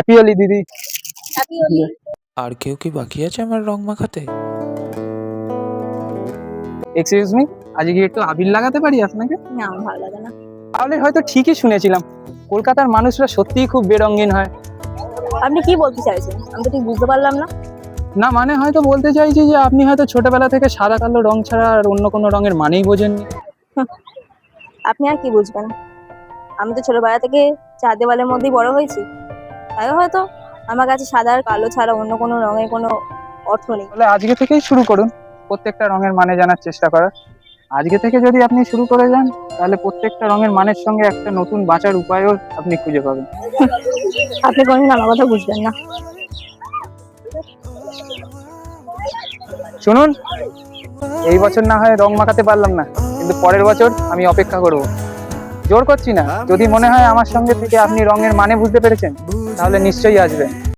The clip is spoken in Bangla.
হ্যাপি হোলি দিদি। হ্যাপি হোলি। আর কেউ কি বাকি আছে আমার রং মাখাতে? এক্সকিউজ মি, আজকে একটু আবির লাগাতে পারি আপনাকে? না, আমার ভালো লাগে না। তাহলে হয়তো ঠিকই শুনেছিলাম, কলকাতার মানুষরা সত্যিই খুব বেরঙিন হয়। আপনি কি বলতে চাইছেন? আমি তো ঠিক বুঝতে পারলাম না। না মানে হয়তো বলতে চাইছি যে আপনি হয়তো ছোটবেলা থেকে সাদা কালো রং ছাড়া আর অন্য কোনো রঙের মানেই বোঝেননি। আপনি আর কি বুঝবেন? আমি তো ছোটবেলা থেকে চার দেওয়ালের মধ্যেই বড় হয়েছি, তাই হয়তো আমার কাছে সাদা আর কালো ছাড়া অন্য কোনো রঙের কোনো অর্থ নেই। তাহলে আজকে থেকেই শুরু করুন প্রত্যেকটা রঙের মানে জানার চেষ্টা করার। আজকে থেকে যদি আপনি শুরু করে যান তাহলে প্রত্যেকটা রঙের মানের সঙ্গে একটা নতুন বাঁচার উপায়ও আপনি খুঁজে পাবেন। আপনি কোনোদিন আমার কথা বুঝবেন না। শুনুন, এই বছর না হয় রং মাখাতে পারলাম না, কিন্তু পরের বছর আমি অপেক্ষা করব। জোর করছি না, যদি মনে হয় আমার সঙ্গে থেকে আপনি রঙের মানে বুঝতে পেরেছেন তাহলে নিশ্চয়ই আসবেন।